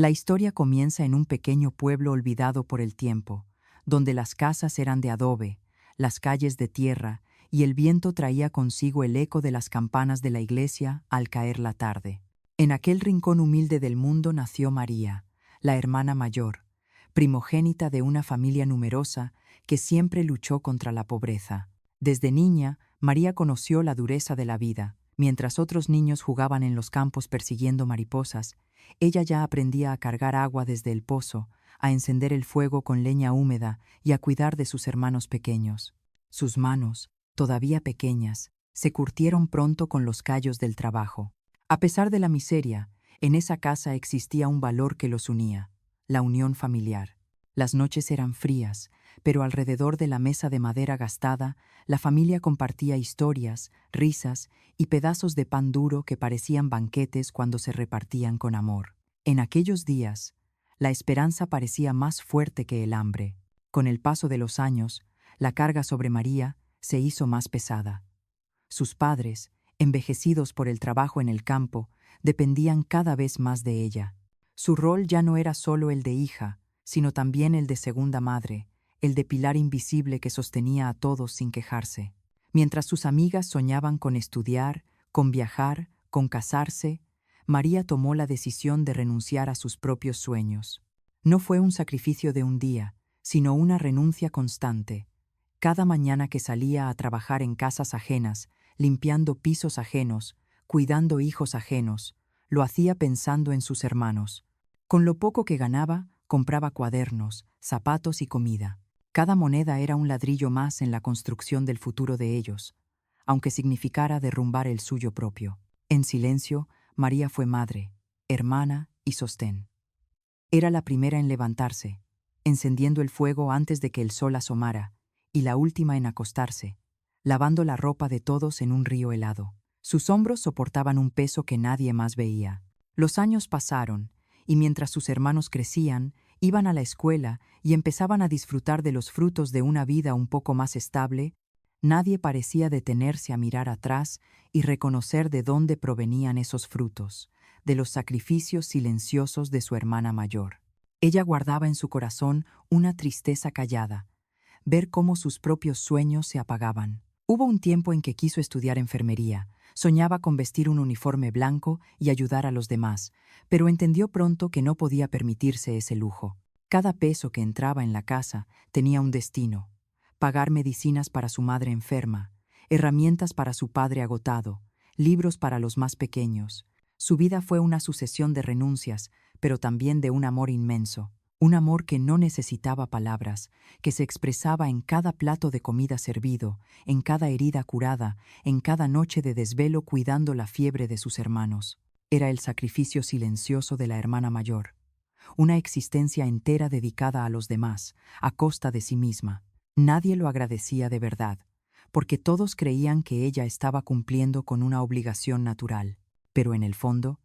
La historia comienza en un pequeño pueblo olvidado por el tiempo, donde las casas eran de adobe, las calles de tierra, y el viento traía consigo el eco de las campanas de la iglesia al caer la tarde. En aquel rincón humilde del mundo nació María, la hermana mayor, primogénita de una familia numerosa que siempre luchó contra la pobreza. Desde niña, María conoció la dureza de la vida. Mientras otros niños jugaban en los campos persiguiendo mariposas, ella ya aprendía a cargar agua desde el pozo, a encender el fuego con leña húmeda y a cuidar de sus hermanos pequeños. Sus manos, todavía pequeñas, se curtieron pronto con los callos del trabajo. A pesar de la miseria, en esa casa existía un valor que los unía: la unión familiar. Las noches eran frías, pero alrededor de la mesa de madera gastada, la familia compartía historias, risas y pedazos de pan duro que parecían banquetes cuando se repartían con amor. En aquellos días, la esperanza parecía más fuerte que el hambre. Con el paso de los años, la carga sobre María se hizo más pesada. Sus padres, envejecidos por el trabajo en el campo, dependían cada vez más de ella. Su rol ya no era solo el de hija, sino también el de segunda madre, el de pilar invisible que sostenía a todos sin quejarse. Mientras sus amigas soñaban con estudiar, con viajar, con casarse, María tomó la decisión de renunciar a sus propios sueños. No fue un sacrificio de un día, sino una renuncia constante. Cada mañana que salía a trabajar en casas ajenas, limpiando pisos ajenos, cuidando hijos ajenos, lo hacía pensando en sus hermanos. Con lo poco que ganaba, compraba cuadernos, zapatos y comida. Cada moneda era un ladrillo más en la construcción del futuro de ellos, aunque significara derrumbar el suyo propio. En silencio, María fue madre, hermana y sostén. Era la primera en levantarse, encendiendo el fuego antes de que el sol asomara, y la última en acostarse, lavando la ropa de todos en un río helado. Sus hombros soportaban un peso que nadie más veía. Los años pasaron, y mientras sus hermanos crecían, iban a la escuela y empezaban a disfrutar de los frutos de una vida un poco más estable, nadie parecía detenerse a mirar atrás y reconocer de dónde provenían esos frutos, de los sacrificios silenciosos de su hermana mayor. Ella guardaba en su corazón una tristeza callada, ver cómo sus propios sueños se apagaban. Hubo un tiempo en que quiso estudiar enfermería, soñaba con vestir un uniforme blanco y ayudar a los demás, pero entendió pronto que no podía permitirse ese lujo. Cada peso que entraba en la casa tenía un destino: pagar medicinas para su madre enferma, herramientas para su padre agotado, libros para los más pequeños. Su vida fue una sucesión de renuncias, pero también de un amor inmenso. Un amor que no necesitaba palabras, que se expresaba en cada plato de comida servido, en cada herida curada, en cada noche de desvelo cuidando la fiebre de sus hermanos. Era el sacrificio silencioso de la hermana mayor, una existencia entera dedicada a los demás, a costa de sí misma. Nadie lo agradecía de verdad, porque todos creían que ella estaba cumpliendo con una obligación natural. Pero en el fondo,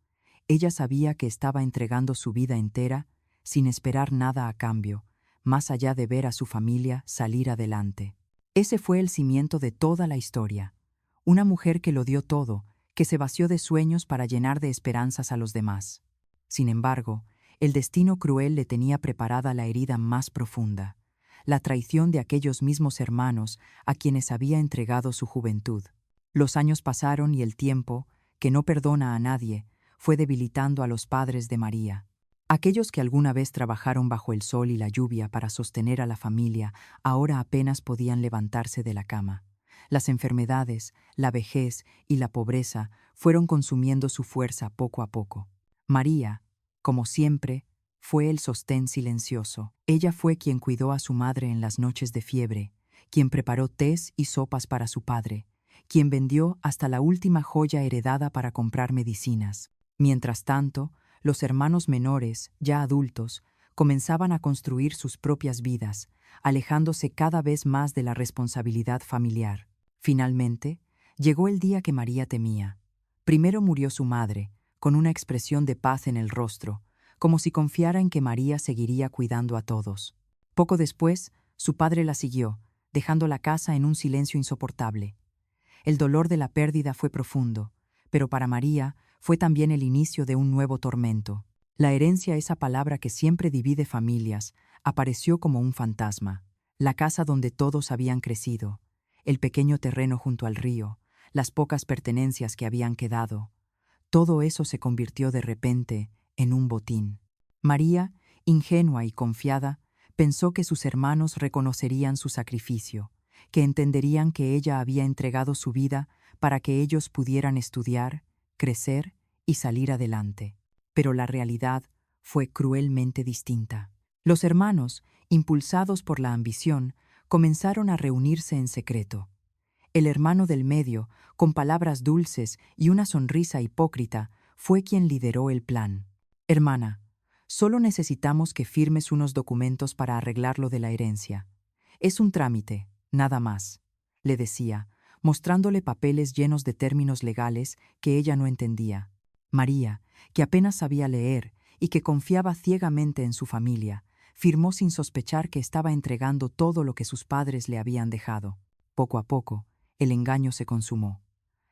ella sabía que estaba entregando su vida entera sin esperar nada a cambio, más allá de ver a su familia salir adelante. Ese fue el cimiento de toda la historia. Una mujer que lo dio todo, que se vació de sueños para llenar de esperanzas a los demás. Sin embargo, el destino cruel le tenía preparada la herida más profunda: la traición de aquellos mismos hermanos a quienes había entregado su juventud. Los años pasaron y el tiempo, que no perdona a nadie, fue debilitando a los padres de María. Aquellos que alguna vez trabajaron bajo el sol y la lluvia para sostener a la familia, ahora apenas podían levantarse de la cama. Las enfermedades, la vejez y la pobreza fueron consumiendo su fuerza poco a poco. María, como siempre, fue el sostén silencioso. Ella fue quien cuidó a su madre en las noches de fiebre, quien preparó tés y sopas para su padre, quien vendió hasta la última joya heredada para comprar medicinas. Mientras tanto, los hermanos menores, ya adultos, comenzaban a construir sus propias vidas, alejándose cada vez más de la responsabilidad familiar. Finalmente, llegó el día que María temía. Primero murió su madre, con una expresión de paz en el rostro, como si confiara en que María seguiría cuidando a todos. Poco después, su padre la siguió, dejando la casa en un silencio insoportable. El dolor de la pérdida fue profundo, pero para María fue también el inicio de un nuevo tormento. La herencia, esa palabra que siempre divide familias, apareció como un fantasma. La casa donde todos habían crecido, el pequeño terreno junto al río, las pocas pertenencias que habían quedado, todo eso se convirtió de repente en un botín. María, ingenua y confiada, pensó que sus hermanos reconocerían su sacrificio, que entenderían que ella había entregado su vida para que ellos pudieran estudiar, crecer y salir adelante. Pero la realidad fue cruelmente distinta. Los hermanos, impulsados por la ambición, comenzaron a reunirse en secreto. El hermano del medio, con palabras dulces y una sonrisa hipócrita, fue quien lideró el plan. Hermana, solo necesitamos que firmes unos documentos para arreglar lo de la herencia. Es un trámite, nada más, le decía, mostrándole papeles llenos de términos legales que ella no entendía. María, que apenas sabía leer y que confiaba ciegamente en su familia, firmó sin sospechar que estaba entregando todo lo que sus padres le habían dejado. Poco a poco, el engaño se consumó.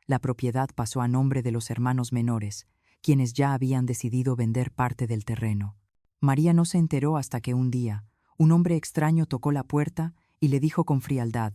La propiedad pasó a nombre de los hermanos menores, quienes ya habían decidido vender parte del terreno. María no se enteró hasta que un día, un hombre extraño tocó la puerta y le dijo con frialdad: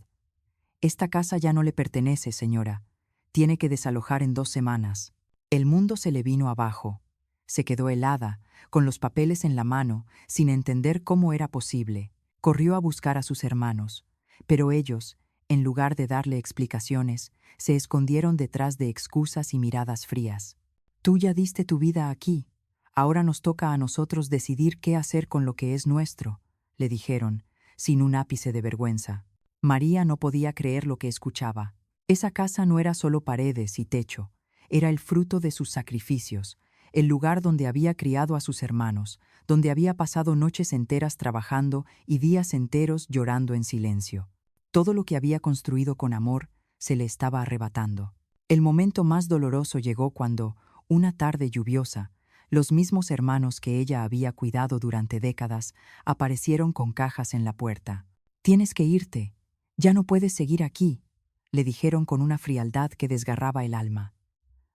«Esta casa ya no le pertenece, señora. Tiene que desalojar en 2 semanas». El mundo se le vino abajo. Se quedó helada, con los papeles en la mano, sin entender cómo era posible. Corrió a buscar a sus hermanos, pero ellos, en lugar de darle explicaciones, se escondieron detrás de excusas y miradas frías. «Tú ya diste tu vida aquí. Ahora nos toca a nosotros decidir qué hacer con lo que es nuestro», le dijeron, sin un ápice de vergüenza. María no podía creer lo que escuchaba. Esa casa no era solo paredes y techo, era el fruto de sus sacrificios, el lugar donde había criado a sus hermanos, donde había pasado noches enteras trabajando y días enteros llorando en silencio. Todo lo que había construido con amor se le estaba arrebatando. El momento más doloroso llegó cuando, una tarde lluviosa, los mismos hermanos que ella había cuidado durante décadas aparecieron con cajas en la puerta. «Tienes que irte. Ya no puedes seguir aquí», le dijeron con una frialdad que desgarraba el alma.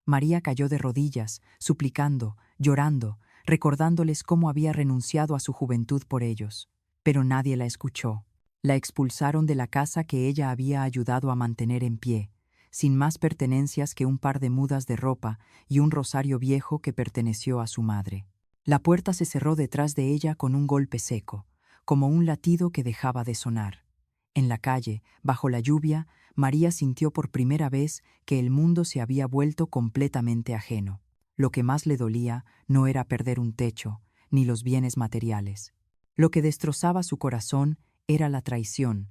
María cayó de rodillas, suplicando, llorando, recordándoles cómo había renunciado a su juventud por ellos. Pero nadie la escuchó. La expulsaron de la casa que ella había ayudado a mantener en pie, sin más pertenencias que un par de mudas de ropa y un rosario viejo que perteneció a su madre. La puerta se cerró detrás de ella con un golpe seco, como un latido que dejaba de sonar. En la calle, bajo la lluvia, María sintió por primera vez que el mundo se había vuelto completamente ajeno. Lo que más le dolía no era perder un techo, ni los bienes materiales. Lo que destrozaba su corazón era la traición,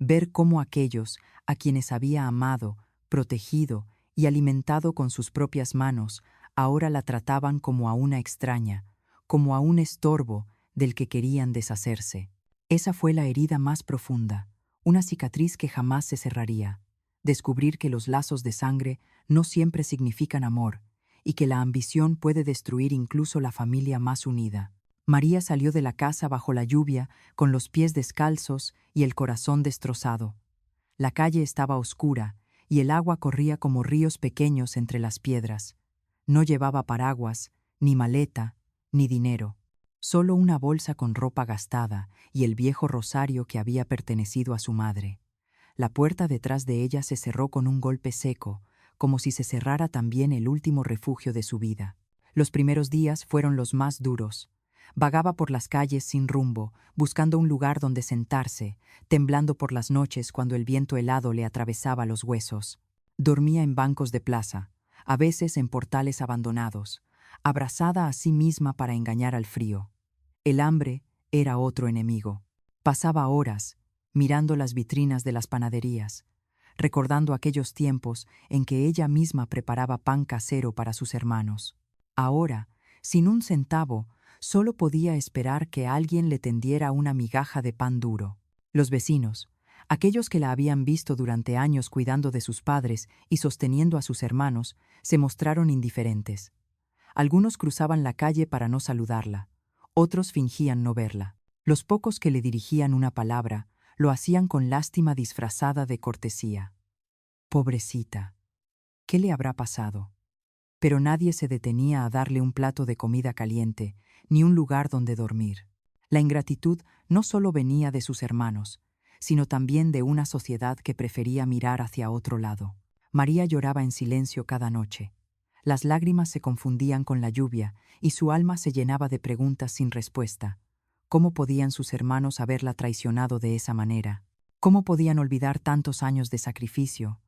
ver cómo aquellos a quienes había amado, protegido y alimentado con sus propias manos, ahora la trataban como a una extraña, como a un estorbo del que querían deshacerse. Esa fue la herida más profunda, una cicatriz que jamás se cerraría. Descubrir que los lazos de sangre no siempre significan amor y que la ambición puede destruir incluso la familia más unida. María salió de la casa bajo la lluvia, con los pies descalzos y el corazón destrozado. La calle estaba oscura y el agua corría como ríos pequeños entre las piedras. No llevaba paraguas, ni maleta, ni dinero. Solo una bolsa con ropa gastada y el viejo rosario que había pertenecido a su madre. La puerta detrás de ella se cerró con un golpe seco, como si se cerrara también el último refugio de su vida. Los primeros días fueron los más duros. Vagaba por las calles sin rumbo, buscando un lugar donde sentarse, temblando por las noches cuando el viento helado le atravesaba los huesos. Dormía en bancos de plaza, a veces en portales abandonados, abrazada a sí misma para engañar al frío. El hambre era otro enemigo. Pasaba horas mirando las vitrinas de las panaderías, recordando aquellos tiempos en que ella misma preparaba pan casero para sus hermanos. Ahora, sin un centavo, solo podía esperar que alguien le tendiera una migaja de pan duro. Los vecinos, aquellos que la habían visto durante años cuidando de sus padres y sosteniendo a sus hermanos, se mostraron indiferentes. Algunos cruzaban la calle para no saludarla. Otros fingían no verla. Los pocos que le dirigían una palabra lo hacían con lástima disfrazada de cortesía. Pobrecita, ¿qué le habrá pasado? Pero nadie se detenía a darle un plato de comida caliente, ni un lugar donde dormir. La ingratitud no solo venía de sus hermanos, sino también de una sociedad que prefería mirar hacia otro lado. María lloraba en silencio cada noche. Las lágrimas se confundían con la lluvia y su alma se llenaba de preguntas sin respuesta. ¿Cómo podían sus hermanos haberla traicionado de esa manera? ¿Cómo podían olvidar tantos años de sacrificio?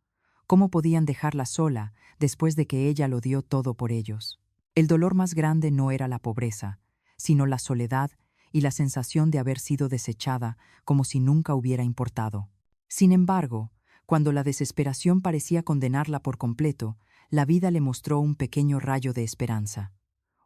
¿Cómo podían dejarla sola después de que ella lo dio todo por ellos? El dolor más grande no era la pobreza, sino la soledad y la sensación de haber sido desechada como si nunca hubiera importado. Sin embargo, cuando la desesperación parecía condenarla por completo, la vida le mostró un pequeño rayo de esperanza.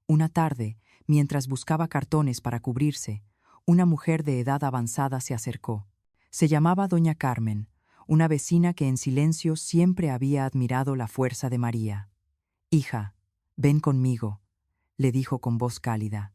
Una tarde, mientras buscaba cartones para cubrirse, una mujer de edad avanzada se acercó. Se llamaba Doña Carmen, una vecina que en silencio siempre había admirado la fuerza de María. «Hija, ven conmigo», le dijo con voz cálida.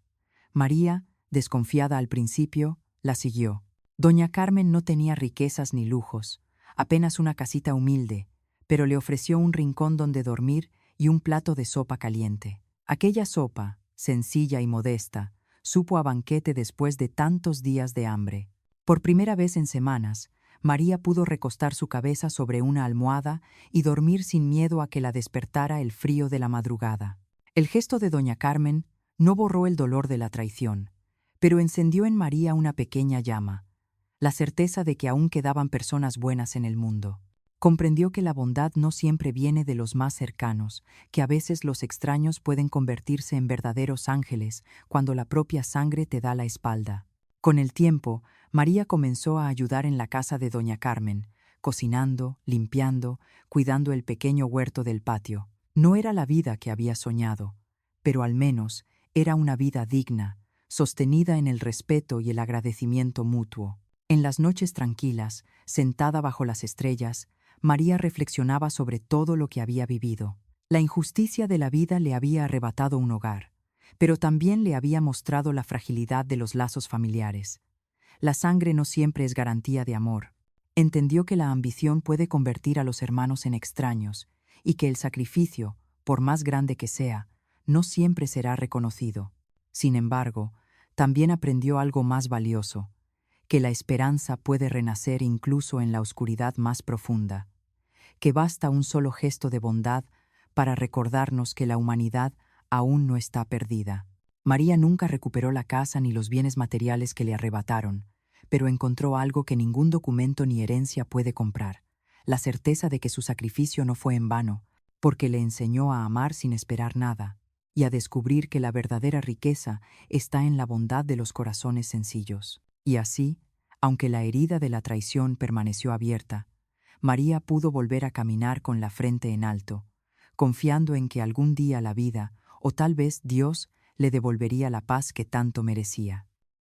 María, desconfiada al principio, la siguió. Doña Carmen no tenía riquezas ni lujos, apenas una casita humilde, pero le ofreció un rincón donde dormir y un plato de sopa caliente. Aquella sopa, sencilla y modesta, supo a banquete después de tantos días de hambre. Por primera vez en semanas, María pudo recostar su cabeza sobre una almohada y dormir sin miedo a que la despertara el frío de la madrugada. El gesto de doña Carmen no borró el dolor de la traición, pero encendió en María una pequeña llama, la certeza de que aún quedaban personas buenas en el mundo. Comprendió que la bondad no siempre viene de los más cercanos, que a veces los extraños pueden convertirse en verdaderos ángeles cuando la propia sangre te da la espalda. Con el tiempo, María comenzó a ayudar en la casa de doña Carmen, cocinando, limpiando, cuidando el pequeño huerto del patio. No era la vida que había soñado, pero al menos era una vida digna, sostenida en el respeto y el agradecimiento mutuo. En las noches tranquilas, sentada bajo las estrellas, María reflexionaba sobre todo lo que había vivido. La injusticia de la vida le había arrebatado un hogar, pero también le había mostrado la fragilidad de los lazos familiares. La sangre no siempre es garantía de amor. Entendió que la ambición puede convertir a los hermanos en extraños y que el sacrificio, por más grande que sea, no siempre será reconocido. Sin embargo, también aprendió algo más valioso, que la esperanza puede renacer incluso en la oscuridad más profunda, que basta un solo gesto de bondad para recordarnos que la humanidad aún no está perdida. María nunca recuperó la casa ni los bienes materiales que le arrebataron, pero encontró algo que ningún documento ni herencia puede comprar, la certeza de que su sacrificio no fue en vano, porque le enseñó a amar sin esperar nada, y a descubrir que la verdadera riqueza está en la bondad de los corazones sencillos. Y así, aunque la herida de la traición permaneció abierta, María pudo volver a caminar con la frente en alto, confiando en que algún día la vida, o tal vez Dios, le devolvería la paz que tanto merecía.